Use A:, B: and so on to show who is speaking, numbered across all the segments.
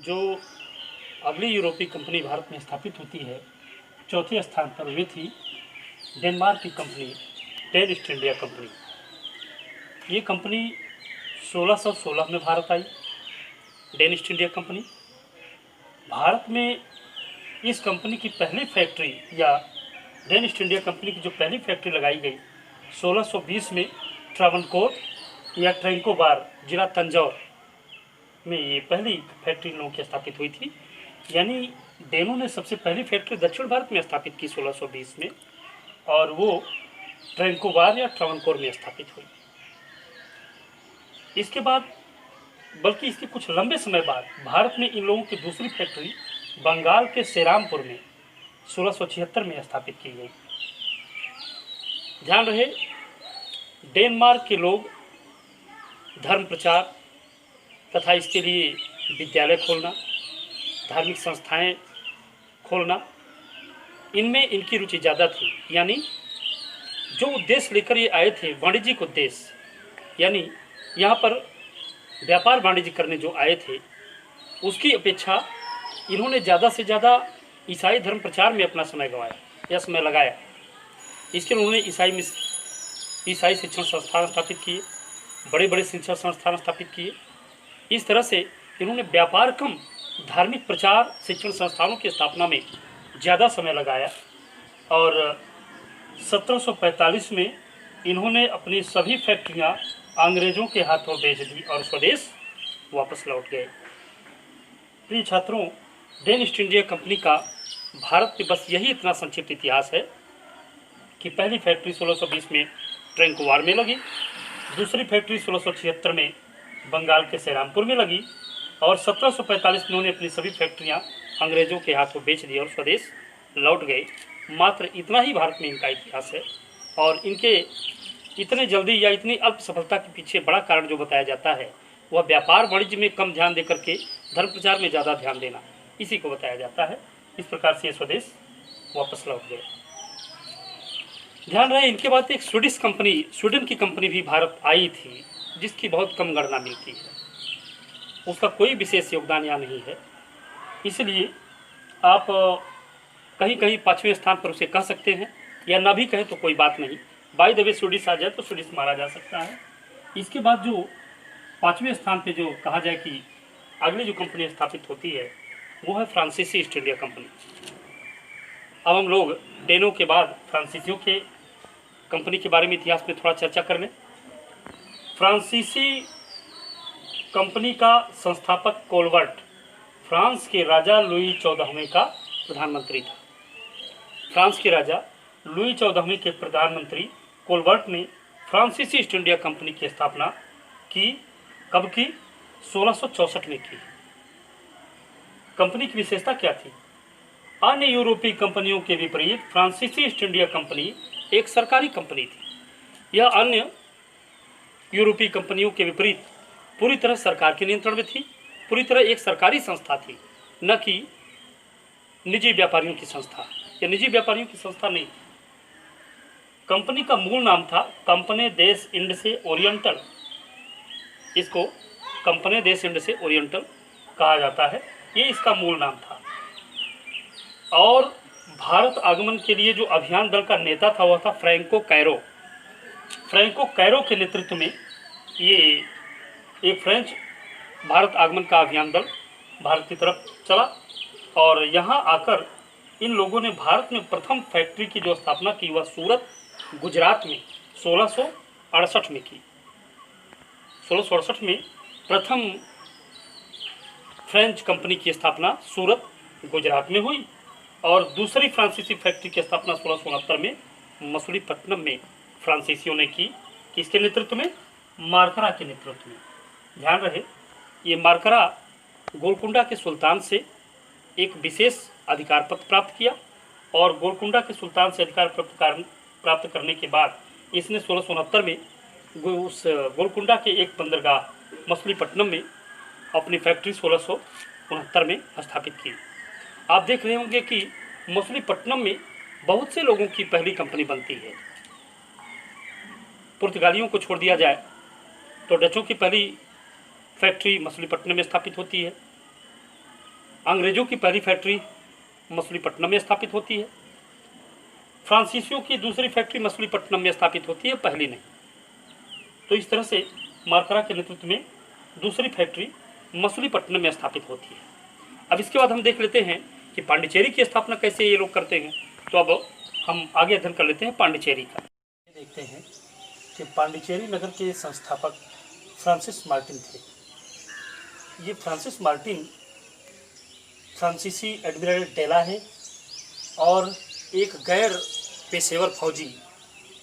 A: जो अगली यूरोपीय कंपनी भारत में स्थापित होती है, चौथे स्थान पर वे थी डेनमार्क की company Dane East India company. ये कंपनी 1616 में भारत आई। Dane East India company Bharat में इस कंपनी की पहली फैक्ट्री या डेन ईस्ट इंडिया कंपनी की जो पहली फैक्ट्री लगाई गई 1620 में ट्रावनकोर या ट्रैंकोबार जिला तंजौर में ये पहली फैक्ट्री लोगों की स्थापित हुई थी। यानी डेनों ने सबसे पहली फैक्ट्री दक्षिण भारत में स्थापित की 1620 में, और वो ट्रैंकोबार या ट्रावनकोर में स्थापित हुई। इसके बाद बल्कि इसके कुछ लंबे समय बाद भारत में इन लोगों की दूसरी फैक्ट्री बंगाल के सेरामपुर में 1676 में स्थापित की गई। ध्यान रहे, डेनमार्क के लोग धर्म प्रचार तथा इसके लिए विद्यालय खोलना, धार्मिक संस्थाएं खोलना, इनमें इनकी रुचि ज़्यादा थी। यानी जो उद्देश्य लेकर ये आए थे, वाणिज्यिक उद्देश्य, यानी यहाँ पर व्यापार वाणिज्य करने जो आए थे, उसकी अपेक्षा इन्होंने ज़्यादा से ज़्यादा ईसाई धर्म प्रचार में अपना समय गंवाया या समय लगाया। इसके लिए उन्होंने ईसाई शिक्षण संस्थान स्थापित किए, बड़े बड़े शिक्षण संस्थान स्थापित किए। इस तरह से इन्होंने व्यापार कम धार्मिक प्रचार शिक्षण संस्थानों की स्थापना में ज़्यादा समय लगाया, और 1745 में इन्होंने अपनी सभी फैक्ट्रियां अंग्रेज़ों के हाथों बेच दी और स्वदेश वापस लौट गए। प्रिय छात्रों, डेन ईस्ट इंडिया कंपनी का भारत में बस यही इतना संक्षिप्त इतिहास है कि पहली फैक्ट्री 1620 में ट्रैंकोबार में लगी, दूसरी फैक्ट्री 1676 में बंगाल के सेरामपुर में लगी, और 1745 में उन्होंने अपनी सभी फैक्ट्रियां अंग्रेज़ों के हाथों बेच दी और स्वदेश लौट गए। मात्र इतना ही भारत में इनका इतिहास है, और इनके इतने जल्दी या इतनी अल्प सफलता के पीछे बड़ा कारण जो बताया जाता है वह व्यापार वाणिज्य में कम ध्यान देकर के धर्म प्रचार में ज़्यादा ध्यान देना, इसी को बताया जाता है। इस प्रकार से ये स्वदेश वापस लौट गए। ध्यान रहे, इनके बाद एक स्वीडन की कंपनी भी भारत आई थी, जिसकी बहुत कम गणना मिलती है, उसका कोई विशेष योगदान यहाँ नहीं है। इसलिए आप कहीं कहीं 5वें स्थान पर उसे कह सकते हैं, या ना भी कहें तो कोई बात नहीं। बाय द वे स्वीडिश आ जाए तो स्वीडिश मारा जा सकता है। इसके बाद जो 5वें स्थान पे जो कहा जाए कि अगली जो कंपनी स्थापित होती है वो है फ्रांसीसी ईस्ट इंडिया कंपनी। अब हम लोग डेनों के बाद फ्रांसीसियों के कंपनी के बारे में इतिहास में थोड़ा चर्चा कर लें। फ्रांसीसी कंपनी का संस्थापक कोलवर्ट फ्रांस के राजा लुई 14वें का प्रधानमंत्री था। फ्रांस के राजा लुई 14वें के प्रधानमंत्री कोलवर्ट ने फ्रांसीसी ईस्ट इंडिया कंपनी की स्थापना की। कब की? 1664 में की। कंपनी की विशेषता क्या थी? अन्य यूरोपीय कंपनियों के विपरीत फ्रांसीसी ईस्ट इंडिया कंपनी एक सरकारी कंपनी थी। यह अन्य यूरोपीय कंपनियों के विपरीत पूरी तरह सरकार के नियंत्रण में थी, पूरी तरह एक सरकारी संस्था थी, न कि निजी व्यापारियों की संस्था। या निजी व्यापारियों की संस्था नहीं। कंपनी का मूल नाम था कंपनी देश इंड से ओरिएंटल। इसको कंपनी देश इंड से ओरिएंटल कहा जाता है, ये इसका मूल नाम था। और भारत आगमन के लिए जो अभियान दल का नेता था वह था फ्रैंको कैरो। फ्रैंको कैरो के नेतृत्व में ये एक फ्रेंच भारत आगमन का अभियान दल भारत की तरफ चला, और यहाँ आकर इन लोगों ने भारत में प्रथम फैक्ट्री की जो स्थापना की वह सूरत गुजरात में 1668 में की। 1668 में प्रथम फ्रेंच कंपनी की स्थापना सूरत गुजरात में हुई, और दूसरी फ्रांसीसी फैक्ट्री की स्थापना 1669 में मछलीपट्टनम में फ्रांसीसियों ने की। किसके नेतृत्व में? मारकरा के नेतृत्व में। ध्यान रहे, ये मारकरा गोलकुंडा के सुल्तान से एक विशेष अधिकार पत्र प्राप्त किया, और गोलकुंडा के सुल्तान से अधिकार प्राप्त करने के बाद इसने 1669 में उस गोलकुंडा के एक बंदरगाह मछलीपट्टनम में अपनी फैक्ट्री 1669 में स्थापित की। आप देख रहे होंगे कि मछलीपट्टनम में बहुत से लोगों की पहली कंपनी बनती है। पुर्तगालियों को छोड़ दिया जाए तो डचों की पहली फैक्ट्री मछलीपट्टनम में स्थापित होती है। अंग्रेज़ों की पहली फैक्ट्री मछलीपट्टनम में स्थापित होती है, फ्रांसीसियों की दूसरी फैक्ट्री मछलीपट्टनम में स्थापित होती है, पहली नहीं। तो इस तरह से मार्करा के नेतृत्व में दूसरी फैक्ट्री मछलीपट्टनम में स्थापित होती है। अब इसके बाद हम देख लेते हैं कि पांडिचेरी की स्थापना कैसे ये लोग करते हैं। तो अब हम आगे अध्ययन कर लेते हैं पांडिचेरी का। देखते हैं कि पांडिचेरी नगर के संस्थापक फ्रांसिस मार्टिन थे। ये फ्रांसिस मार्टिन फ्रांसीसी एडमिरल डेला है और एक गैर पेशेवर फौजी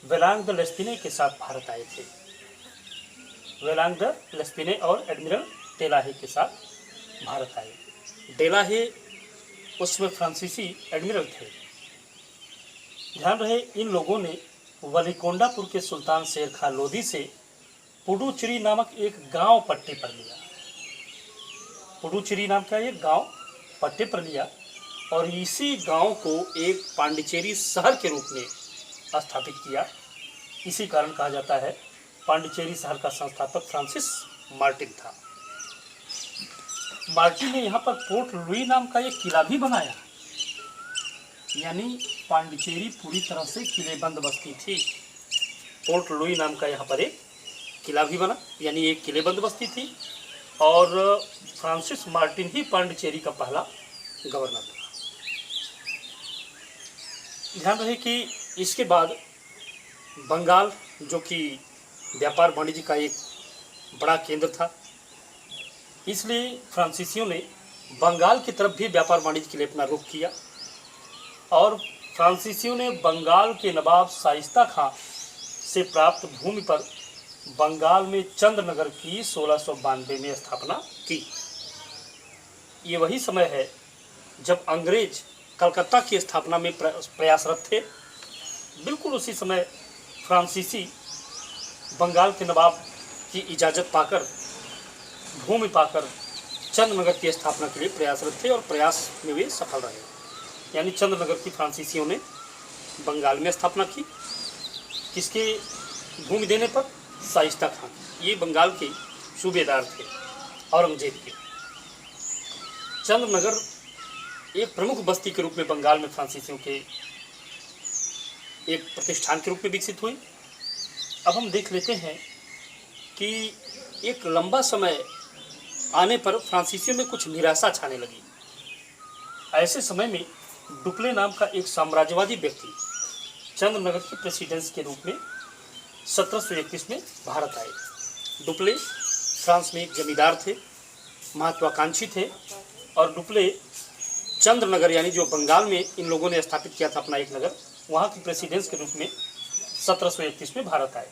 A: वेलांग द लेस्पिने के साथ भारत आए थे। वेलांग द लेस्पिने और एडमिरल डेलाहे के साथ भारत आए। डेलाहे उसमें फ्रांसीसी एडमिरल थे। ध्यान रहे, इन लोगों ने वलीकोंडापुर के सुल्तान शेर खां लोधी से पुडुचेरी नामक एक गांव पट्टे पर लिया। पुडुचेरी नाम का एक गांव पट्टे पर लिया और इसी गांव को एक पांडिचेरी शहर के रूप में स्थापित किया। इसी कारण कहा जाता है पांडिचेरी शहर का संस्थापक फ्रांसिस मार्टिन था। मार्टिन ने यहाँ पर पोर्ट लुई नाम का एक किला भी बनाया, यानी पांडिचेरी पूरी तरह से किलेबंद बस्ती थी। पोर्ट लुई नाम का यहाँ पर एक किला भी बना, यानी एक किलेबंद बस्ती थी और फ्रांसिस मार्टिन ही पांडिचेरी का पहला गवर्नर था। ध्यान रहे कि इसके बाद बंगाल, जो कि व्यापार वाणिज्य का एक बड़ा केंद्र था, इसलिए फ्रांसीसियों ने बंगाल की तरफ भी व्यापार वाणिज्य के लिए अपना रुख किया और फ्रांसीसियों ने बंगाल के नवाब शाइस्ता खां से प्राप्त भूमि पर बंगाल में चंद्रनगर की 1692 में स्थापना की। ये वही समय है जब अंग्रेज कलकत्ता की स्थापना में प्रयासरत थे। बिल्कुल उसी समय फ्रांसीसी बंगाल के नवाब की इजाज़त पाकर, भूमि पाकर चंद्रनगर की स्थापना के लिए प्रयासरत थे और प्रयास में वे सफल रहे। यानी चंद्रनगर की फ्रांसीसियों ने बंगाल में स्थापना की। किसके भूमि देने पर? शाइस्ता खां। ये बंगाल के सूबेदार थे औरंगजेब के। चंद्रनगर एक प्रमुख बस्ती के रूप में बंगाल में फ्रांसीसियों के एक प्रतिष्ठान के रूप में विकसित हुई। अब हम देख लेते हैं कि एक लंबा समय आने पर फ्रांसीसियों में कुछ निराशा छाने लगी। ऐसे समय में डुप्ले नाम का एक साम्राज्यवादी व्यक्ति चंद्रनगर के प्रेसिडेंस के रूप में 1731 में भारत आए। डुप्ले फ्रांस में एक जमींदार थे, महत्वाकांक्षी थे और डुप्ले चंद्रनगर, यानी जो बंगाल में इन लोगों ने स्थापित किया था अपना एक नगर, वहाँ की प्रेसिडेंस के रूप में 1731 में भारत आए।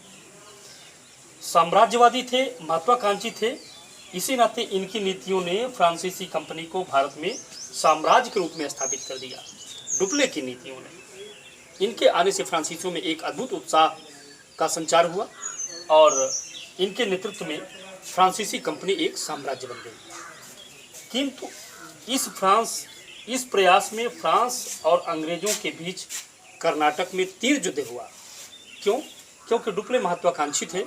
A: साम्राज्यवादी थे, महत्वाकांक्षी थे, इसी नाते इनकी नीतियों ने फ्रांसीसी कंपनी को भारत में साम्राज्य के रूप में स्थापित कर दिया। डुप्ले की नीतियों ने, इनके आने से फ्रांसीसियों में एक अद्भुत उत्साह का संचार हुआ और इनके नेतृत्व में फ्रांसीसी कंपनी एक साम्राज्य बन गई। किंतु इस प्रयास में फ्रांस और अंग्रेजों के बीच कर्नाटक में तीव्र युद्ध हुआ। क्यों? क्योंकि डुप्ले महत्वाकांक्षी थे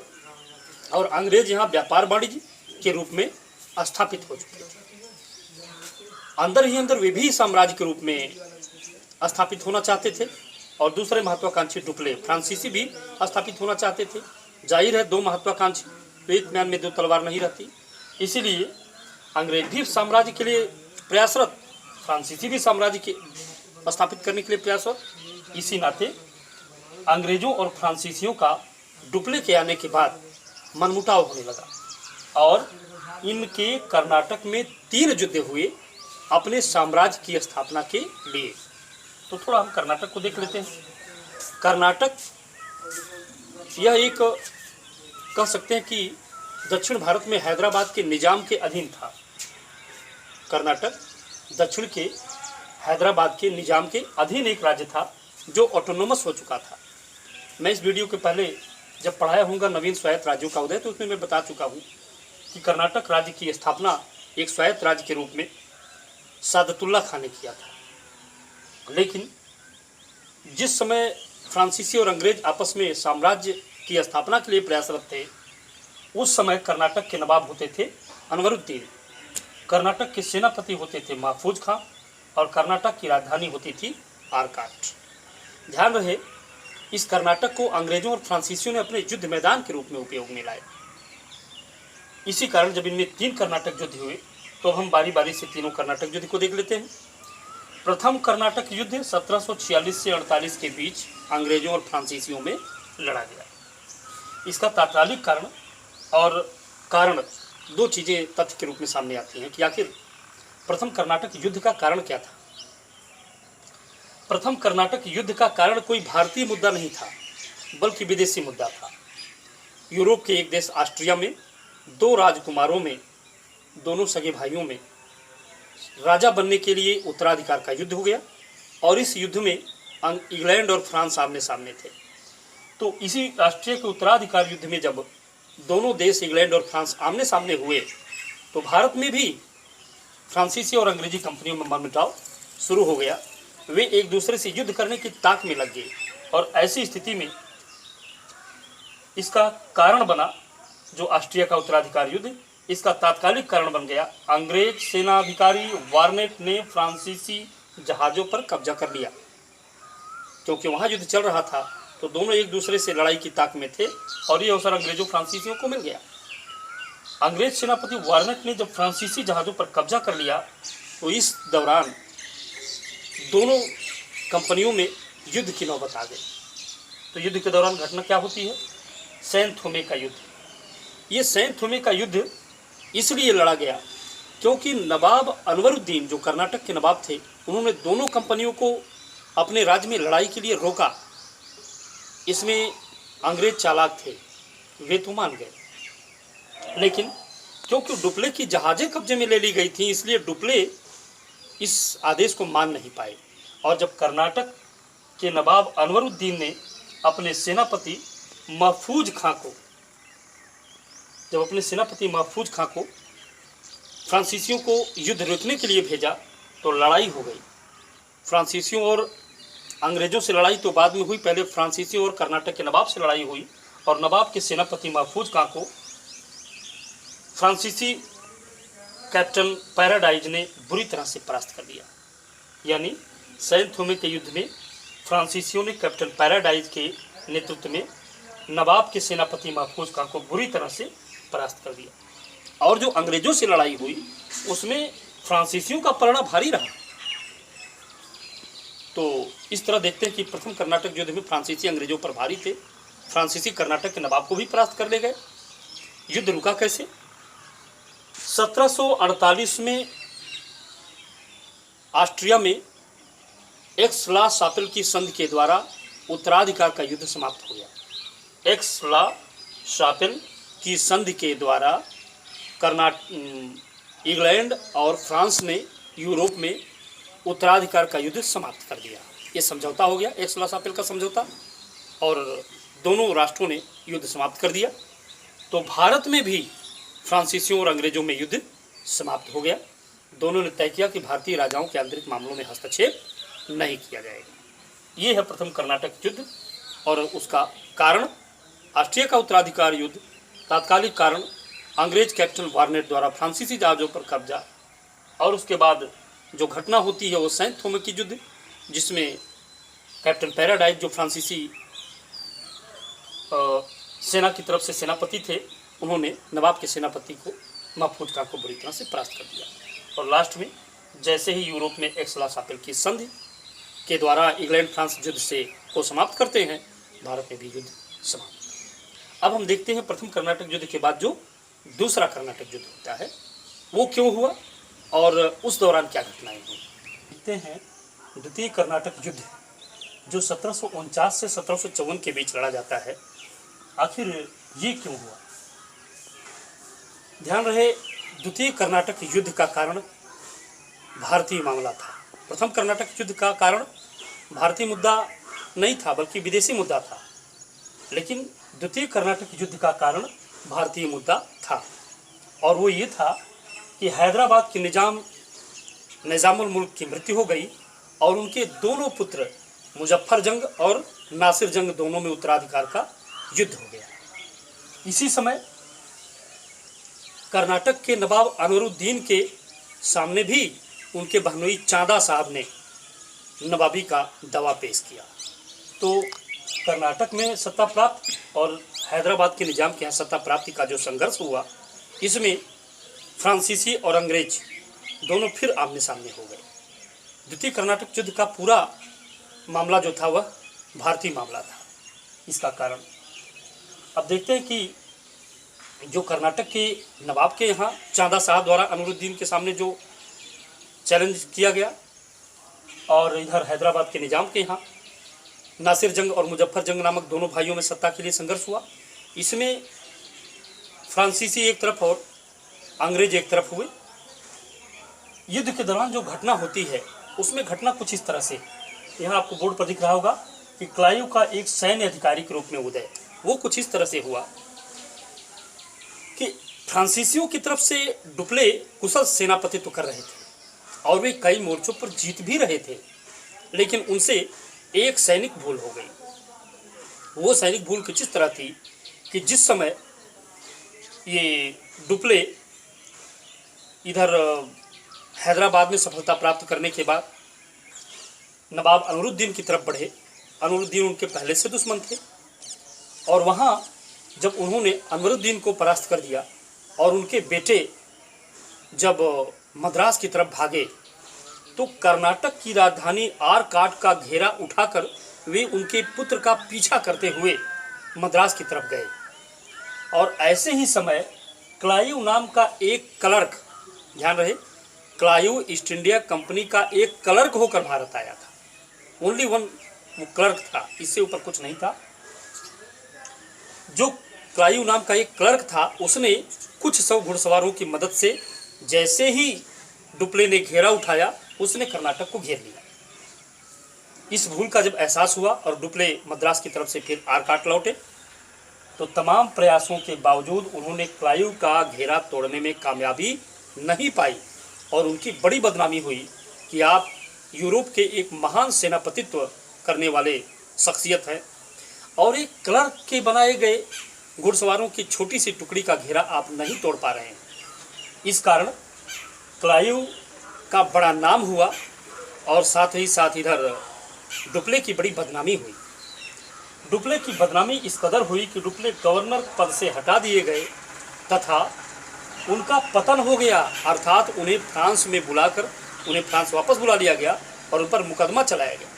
A: और अंग्रेज यहाँ व्यापार वाणिज्य के रूप में स्थापित हो चुके थे। अंदर ही अंदर वे भी साम्राज्य के रूप में स्थापित होना चाहते थे और दूसरे महत्वाकांक्षी डुप्ले फ्रांसीसी भी स्थापित होना चाहते थे। जाहिर है, दो महत्वाकांक्षी, तो एक म्यान में दो तलवार नहीं रहती। इसीलिए अंग्रेज भी साम्राज्य के लिए प्रयासरत, फ्रांसीसी भी साम्राज्य के स्थापित करने के लिए प्रयासरत। इसी नाते अंग्रेजों और फ्रांसीसियों का डुप्ले के आने के बाद मनमुटाव होने लगा और इनके कर्नाटक में 3 युद्ध हुए अपने साम्राज्य की स्थापना के लिए। तो थोड़ा हम कर्नाटक को देख लेते हैं। कर्नाटक यह एक, कह सकते हैं कि दक्षिण भारत में हैदराबाद के निजाम के अधीन था। कर्नाटक दक्षिण के हैदराबाद के निजाम के अधीन एक राज्य था जो ऑटोनोमस हो चुका था। मैं इस वीडियो के पहले जब पढ़ाया होऊंगा नवीन स्वायत्त राज्यों का उदय, तो उसमें मैं बता चुका हूँ कि कर्नाटक राज्य की स्थापना एक स्वायत्त राज्य के रूप में सादतुल्ला खां ने किया था। लेकिन जिस समय फ्रांसीसी और अंग्रेज आपस में साम्राज्य की स्थापना के लिए प्रयासरत थे, उस समय कर्नाटक के नवाब होते थे अनवरुद्दीन। कर्नाटक के सेनापति होते थे महफूज खां और कर्नाटक की राजधानी होती थी आरकाट। ध्यान रहे, इस कर्नाटक को अंग्रेजों और फ्रांसीसियों ने अपने युद्ध मैदान के रूप में उपयोग में लाए। इसी कारण जब इनमें 3 कर्नाटक युद्ध हुए तो हम बारी बारी से तीनों कर्नाटक युद्ध को देख लेते हैं। प्रथम कर्नाटक युद्ध 1746 से 48 के बीच अंग्रेजों और फ्रांसीसियों में लड़ा गया। इसका तात्कालिक कारण 2 चीज़ें तथ्य के रूप में सामने आती हैं कि आखिर प्रथम कर्नाटक युद्ध का कारण क्या था। प्रथम कर्नाटक युद्ध का कारण कोई भारतीय मुद्दा नहीं था, बल्कि विदेशी मुद्दा था। यूरोप के एक देश ऑस्ट्रिया में 2 राजकुमारों में, दोनों सगे भाइयों में राजा बनने के लिए उत्तराधिकार का युद्ध हो गया और इस युद्ध में इंग्लैंड और फ्रांस आमने सामने थे। तो इसी ऑस्ट्रिया के उत्तराधिकार युद्ध में जब दोनों देश इंग्लैंड और फ्रांस आमने सामने हुए तो भारत में भी फ्रांसीसी और अंग्रेजी कंपनियों में मनमुटाव शुरू हो गया। वे एक दूसरे से युद्ध करने की ताक में लग गए और ऐसी स्थिति में इसका कारण बना जो ऑस्ट्रिया का उत्तराधिकार युद्ध, इसका तात्कालिक कारण बन गया अंग्रेज सेनाधिकारी वार्नेट ने फ्रांसीसी जहाज़ों पर कब्जा कर लिया। क्योंकि वहाँ युद्ध चल रहा था तो दोनों एक दूसरे से लड़ाई की ताक में थे और ये अवसर अंग्रेजों फ्रांसीसियों को मिल गया। अंग्रेज सेनापति वार्नेट ने जब फ्रांसीसी जहाज़ों पर कब्जा कर लिया तो इस दौरान दोनों कंपनियों में युद्ध की नौबत आ गई। तो युद्ध के दौरान घटना क्या होती है? सैन थोमे का युद्ध। ये सैन थोमे का युद्ध इसलिए लड़ा गया क्योंकि नवाब अनवरुद्दीन जो कर्नाटक के नवाब थे, उन्होंने दोनों कंपनियों को अपने राज्य में लड़ाई के लिए रोका। इसमें अंग्रेज चालाक थे, वे तो मान गए, लेकिन क्योंकि डुप्ले की जहाज़ें कब्जे में ले ली गई थी इसलिए डुप्ले इस आदेश को मान नहीं पाए। और जब कर्नाटक के नवाब अनवरुद्दीन ने अपने सेनापति महफूज खां को फ्रांसीसियों को युद्ध रोकने के लिए भेजा तो लड़ाई हो गई। फ्रांसीसियों और अंग्रेजों से लड़ाई तो बाद में हुई, पहले फ्रांसीसियों और कर्नाटक के नवाब से लड़ाई हुई और नवाब के सेनापति महफूज खां को फ्रांसीसी कैप्टन पैराडाइज ने बुरी तरह से परास्त कर दिया। यानी सैन थोमे के युद्ध में फ्रांसीसियों ने कैप्टन पैराडाइज के नेतृत्व में नवाब के सेनापति महफूज खां को बुरी तरह से परास्त कर दिया। और जो अंग्रेजों से लड़ाई हुई उसमें फ्रांसीसियों का पलड़ा भारी रहा। तो इस तरह देखते हैं कि प्रथम कर्नाटक युद्ध में फ्रांसीसी अंग्रेजों पर भारी थे। फ्रांसीसी कर्नाटक के नवाब को भी परास्त कर ले गए। युद्ध रुका कैसे? 1748 में ऑस्ट्रिया में एक्स ला शापेल की संधि के द्वारा उत्तराधिकार का युद्ध समाप्त हो गया। एक्स ला शापेल की संधि के द्वारा इंग्लैंड और फ्रांस ने यूरोप में उत्तराधिकार का युद्ध समाप्त कर दिया। ये समझौता हो गया, एक्स ला शापेल का समझौता, और दोनों राष्ट्रों ने युद्ध समाप्त कर दिया। तो भारत में भी फ्रांसीसियों और अंग्रेजों में युद्ध समाप्त हो गया। दोनों ने तय किया कि भारतीय राजाओं के आंतरिक मामलों में हस्तक्षेप नहीं किया जाएगा। ये है प्रथम कर्नाटक युद्ध और उसका कारण ऑस्ट्रिया का उत्तराधिकार युद्ध, तात्कालिक कारण अंग्रेज कैप्टन वार्नेट द्वारा फ्रांसीसी जहाज़ों पर कब्जा, और उसके बाद जो घटना होती है वो सैन थोमे की युद्ध, जिसमें कैप्टन पैराडाइज जो फ्रांसीसी सेना की तरफ से सेनापति थे, उन्होंने नवाब के सेनापति को महफूज खां को बुरी तरह से परास्त कर दिया। और लास्ट में जैसे ही यूरोप में एक्स ला शापेल की संधि के द्वारा इंग्लैंड फ्रांस युद्ध से को समाप्त करते हैं, भारत में भी युद्ध समाप्त। अब हम देखते हैं प्रथम कर्नाटक युद्ध के बाद जो दूसरा कर्नाटक युद्ध होता है वो क्यों हुआ और उस दौरान क्या घटनाएं हुई। देखते हैं द्वितीय कर्नाटक युद्ध जो 1749 से 1754 के बीच लड़ा जाता है, आखिर ये क्यों हुआ। ध्यान रहे, द्वितीय कर्नाटक युद्ध का कारण भारतीय मामला था। प्रथम कर्नाटक युद्ध का कारण भारतीय मुद्दा नहीं था बल्कि विदेशी मुद्दा था, लेकिन द्वितीय कर्नाटक युद्ध का कारण भारतीय मुद्दा था। और वो ये था कि हैदराबाद के निजामुल मुल्क की मृत्यु हो गई और उनके दोनों पुत्र मुजफ्फर जंग और नासिर जंग दोनों में उत्तराधिकार का युद्ध हो गया। इसी समय कर्नाटक के नवाब अनवरुद्दीन के सामने भी उनके बहनोई चांदा साहब ने नवाबी का दावा पेश किया। तो कर्नाटक में सत्ता प्राप्त और हैदराबाद के निजाम के यहाँ सत्ता प्राप्ति का जो संघर्ष हुआ, इसमें फ्रांसीसी और अंग्रेज दोनों फिर आमने सामने हो गए। द्वितीय कर्नाटक युद्ध का पूरा मामला जो था वह भारतीय मामला था। इसका कारण अब देखते हैं कि जो कर्नाटक के नवाब के यहाँ चांदा साहब द्वारा अनवरुद्दीन के सामने जो चैलेंज किया गया, और इधर हैदराबाद के निजाम के यहाँ नासिर जंग और मुजफ्फर जंग नामक दोनों भाइयों में सत्ता के लिए संघर्ष हुआ। इसमें फ्रांसीसी एक तरफ और अंग्रेज एक तरफ हुए। युद्ध के दौरान जो घटना होती है उसमें घटना कुछ इस तरह से, यहाँ आपको बोर्ड पर दिख रहा होगा कि क्लाइव का एक सैन्य अधिकारी के रूप में उदय, वो कुछ इस तरह से हुआ कि फ्रांसीसियों की तरफ से डुप्ले कुशल सेनापतित्व कर रहे थे और वे कई मोर्चों पर जीत भी रहे थे, लेकिन उनसे एक सैनिक भूल हो गई। वो सैनिक भूल कुछ इस तरह थी कि जिस समय ये डुप्ले इधर हैदराबाद में सफलता प्राप्त करने के बाद नवाब अनवरुद्दीन की तरफ बढ़े, अनवरुद्दीन उनके पहले से दुश्मन थे, और वहाँ जब उन्होंने अनवरुद्दीन को परास्त कर दिया और उनके बेटे जब मद्रास की तरफ भागे, तो कर्नाटक की राजधानी आरकाट का घेरा उठाकर वे उनके पुत्र का पीछा करते हुए मद्रास की तरफ गए। और ऐसे ही समय क्लाइव नाम का एक क्लर्क, ध्यान रहे, क्लाइव ईस्ट इंडिया कंपनी का एक क्लर्क होकर भारत आया था। ओनली वन वो क्लर्क था, इससे ऊपर कुछ नहीं था। जो क्लाइव नाम का एक क्लर्क था, उसने कुछ 100 घुड़सवारों की मदद से जैसे ही डुप्ले ने घेरा उठाया, उसने कर्नाटक को घेर लिया। इस भूल का जब एहसास हुआ और डुप्ले मद्रास की तरफ से फिर आरकाट लौटे, तो तमाम प्रयासों के बावजूद उन्होंने क्लाइव का घेरा तोड़ने में कामयाबी नहीं पाई और उनकी बड़ी बदनामी हुई कि आप यूरोप के एक महान सेनापतित्व करने वाले शख्सियत हैं और एक क्लर्क के बनाए गए घुड़सवारों की छोटी सी टुकड़ी का घेरा आप नहीं तोड़ पा रहे हैं। इस कारण क्लाइव का बड़ा नाम हुआ और साथ ही साथ इधर डुप्ले की बड़ी बदनामी हुई। डुप्ले की बदनामी इस कदर हुई कि डुप्ले गवर्नर पद से हटा दिए गए तथा उनका पतन हो गया, अर्थात उन्हें फ्रांस में बुलाकर उन्हें फ्रांस वापस बुला लिया गया और उन पर मुकदमा चलाया गया।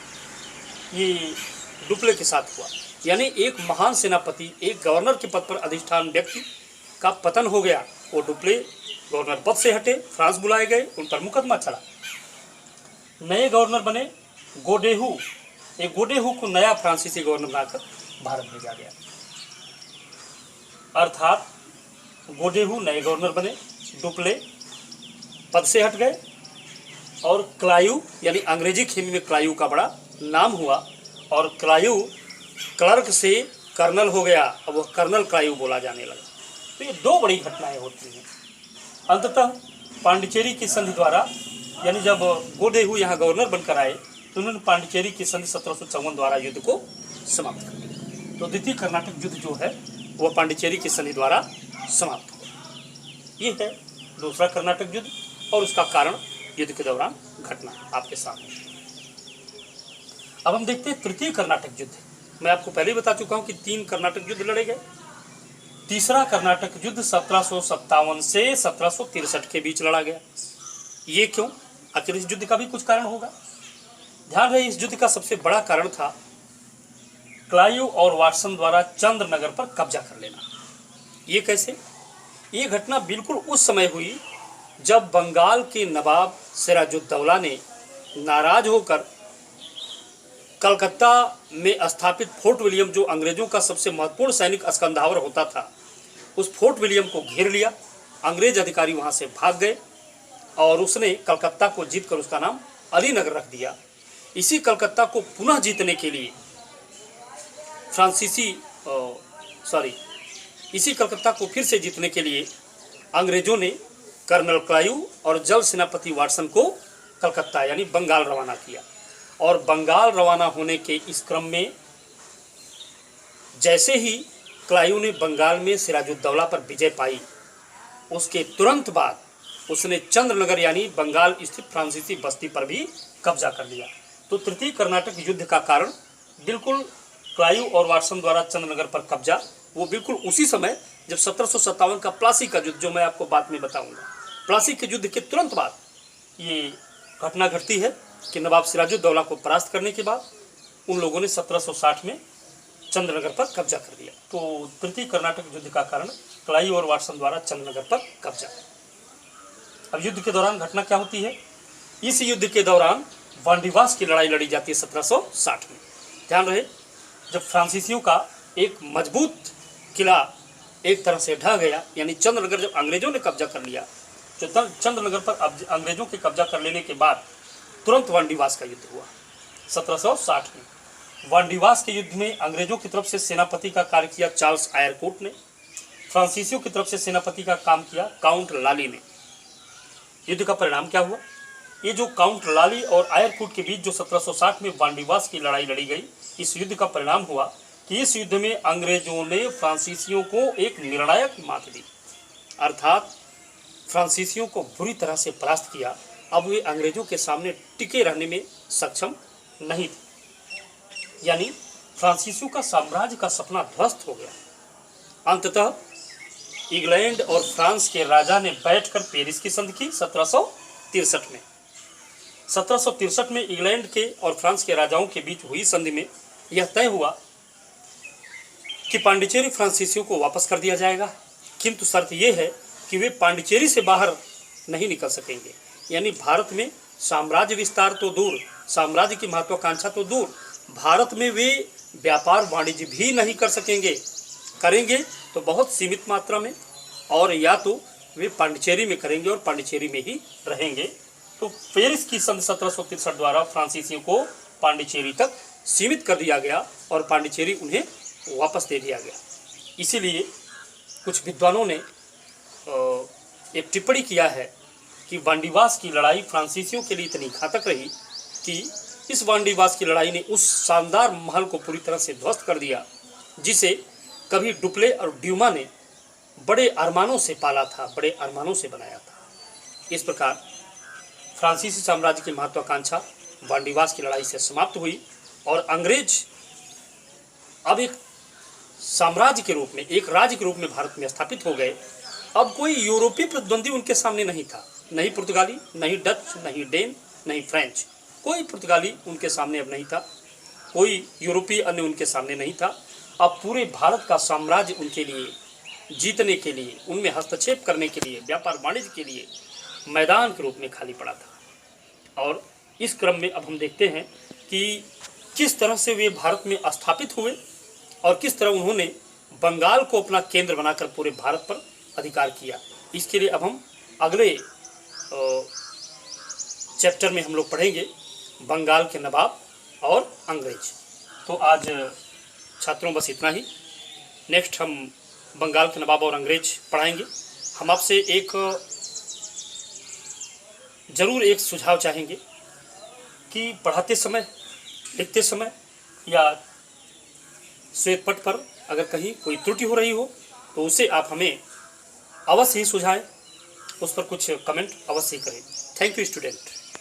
A: ये डुप्ले के साथ हुआ, यानी एक महान सेनापति, एक गवर्नर के पद पर अधिष्ठान व्यक्ति का पतन हो गया। वो डुप्ले गवर्नर पद से हटे, फ्रांस बुलाए गए, उन पर मुकदमा चला। नए गवर्नर बने गोडेहू, एक गोडेहू को नया फ्रांसीसी गवर्नर बनाकर भारत भेजा गया। अर्थात गोडेहू नए गवर्नर बने, डुप्ले पद से हट गए और क्लाइव यानी अंग्रेजी खेमी में क्लाइव का बड़ा नाम हुआ और क्लाइव क्लर्क से कर्नल हो गया, अब वह कर्नल क्लाइव बोला जाने लगा। तो ये दो बड़ी घटनाएं होती हैं। अंततः पांडिचेरी की संधि द्वारा, यानी जब गोडेहू यहाँ गवर्नर बनकर आए तो उन्होंने पांडिचेरी की संधि 1754 द्वारा युद्ध को समाप्त कर दिया। तो द्वितीय कर्नाटक युद्ध जो है वह पांडिचेरी की संधि द्वारा समाप्त हुआ। ये है दूसरा कर्नाटक युद्ध और उसका कारण युद्ध के दौरान घटना आपके सामने। अब हम देखते हैं तृतीय कर्नाटक युद्ध। मैं आपको पहले ही बता चुका हूं कि 3 कर्नाटक युद्ध लड़े गए। तीसरा कर्नाटक युद्ध 1757 से 1763 के बीच लड़ा गया। ये क्यों? आखिर इस युद्ध का भी कुछ कारण होगा। ध्यान रहे, इस युद्ध का सबसे बड़ा कारण था क्लाइव और वाटसन द्वारा चंद्रनगर पर कब्जा कर लेना। ये कैसे? ये घटना बिल्कुल उस समय हुई जब बंगाल के नवाब सिराजुद्दौला ने नाराज होकर कलकत्ता में स्थापित फोर्ट विलियम, जो अंग्रेजों का सबसे महत्वपूर्ण सैनिक अस्कंधावर होता था, उस फोर्ट विलियम को घेर लिया। अंग्रेज अधिकारी वहां से भाग गए और उसने कलकत्ता को जीतकर उसका नाम अलीनगर रख दिया। इसी कलकत्ता को पुनः जीतने के लिए इसी कलकत्ता को फिर से जीतने के लिए अंग्रेजों ने कर्नल क्लाइव और जल सेनापति वाटसन को कलकत्ता यानी बंगाल रवाना किया। और बंगाल रवाना होने के इस क्रम में जैसे ही क्लाइव ने बंगाल में सिराजुद्दौला पर विजय पाई, उसके तुरंत बाद उसने चंद्रनगर यानी बंगाल स्थित फ्रांसीसी बस्ती पर भी कब्जा कर लिया। तो तृतीय कर्नाटक युद्ध का कारण बिल्कुल क्लाइव और वाटसन द्वारा चंद्रनगर पर कब्जा, वो बिल्कुल उसी समय जब 1757 का प्लासी का युद्ध, जो मैं आपको बाद में बताऊंगा, प्लासी के युद्ध के तुरंत बाद ये घटना घटती है कि नवाब सिराजुद्दौला को परास्त करने के बाद उन लोगों ने 1760 में चंद्रनगर पर कब्जा कर लिया। तो तृतीय कर्नाटक युद्ध का कारण क्लाइव और वाटसन द्वारा चंद्रनगर पर कब्जा। अब युद्ध के दौरान घटना क्या होती है? इस युद्ध के दौरान वांडीवास की लड़ाई लड़ी जाती है 1760 में। ध्यान रहे, जब फ्रांसीसियों का एक मजबूत किला एक तरह से ढह गया, यानी चंद्रनगर जब अंग्रेजों ने कब्जा कर लिया, तो चंद्रनगर पर अंग्रेजों के कब्जा कर लेने के बाद तुरंत वांडीवास का युद्ध हुआ 1760 में। वांडीवास के युद्ध में अंग्रेजों की तरफ से सेनापति का कार्य किया चार्ल्स आयरकोट ने, फ्रांसीसियों की तरफ से सेनापति का काम किया काउंट लाली ने। युद्ध का परिणाम क्या हुआ? ये जो काउंट लाली और आयरकोट के बीच जो 1760 में वांडीवास की लड़ाई लड़ी गई, इस युद्ध का परिणाम हुआ कि इस युद्ध में अंग्रेजों ने फ्रांसीसियों को एक निर्णायक मात दी, अर्थात फ्रांसीसियों को बुरी तरह से परास्त किया। अब वे अंग्रेजों के सामने टिके रहने में सक्षम नहीं थे, यानी फ्रांसीसियों का साम्राज्य का सपना ध्वस्त हो गया। अंततः इंग्लैंड और फ्रांस के राजा ने बैठकर पेरिस की संधि की 1763 में। 1763 में इंग्लैंड के और फ्रांस के राजाओं के बीच हुई संधि में यह तय हुआ कि पांडिचेरी फ्रांसीसियों को वापस कर दिया जाएगा, किंतु शर्त यह है कि वे पांडिचेरी से बाहर नहीं निकल सकेंगे। यानी भारत में साम्राज्य विस्तार तो दूर, साम्राज्य की महत्वाकांक्षा तो दूर, भारत में वे व्यापार वाणिज्य भी नहीं कर सकेंगे, करेंगे तो बहुत सीमित मात्रा में, और या तो वे पांडिचेरी में करेंगे और पांडिचेरी में ही रहेंगे। तो पेरिस की संधि 1763 द्वारा फ्रांसीसियों को पांडिचेरी तक सीमित कर दिया गया और पांडिचेरी उन्हें वापस दे दिया गया। इसीलिए कुछ विद्वानों ने एक टिप्पणी किया है कि वांडीवास की लड़ाई फ्रांसीसियों के लिए इतनी घातक रही कि इस वांडीवास की लड़ाई ने उस शानदार महल को पूरी तरह से ध्वस्त कर दिया जिसे कभी डुप्ले और ड्यूमा ने बड़े अरमानों से पाला था, बड़े अरमानों से बनाया था। इस प्रकार फ्रांसीसी साम्राज्य की महत्वाकांक्षा वांडीवास की लड़ाई से समाप्त हुई और अंग्रेज अब एक साम्राज्य के रूप में, एक राज्य के रूप में भारत में स्थापित हो गए। अब कोई यूरोपीय प्रतिद्वंदी उनके सामने नहीं था, नहीं पुर्तगाली, नहीं डच, नहीं डेन, नहीं फ्रेंच, कोई पुर्तगाली उनके सामने अब नहीं था, कोई यूरोपीय अन्य उनके सामने नहीं था। अब पूरे भारत का साम्राज्य उनके लिए जीतने के लिए, उनमें हस्तक्षेप करने के लिए, व्यापार वाणिज्य के लिए मैदान के रूप में खाली पड़ा था। और इस क्रम में अब हम देखते हैं कि किस तरह से वे भारत में स्थापित हुए और किस तरह उन्होंने बंगाल को अपना केंद्र बनाकर पूरे भारत पर अधिकार किया। इसके लिए अब हम अगले चैप्टर में हम लोग पढ़ेंगे बंगाल के नवाब और अंग्रेज। तो आज छात्रों बस इतना ही। नेक्स्ट हम बंगाल के नवाब और अंग्रेज पढ़ाएंगे। हम आपसे ज़रूर एक सुझाव चाहेंगे कि पढ़ाते समय, लिखते समय या श्वेत पट पर अगर कहीं कोई त्रुटि हो रही हो तो उसे आप हमें अवश्य ही सुझाएं, उस पर कुछ कमेंट अवश्य ही करें। Thank you student.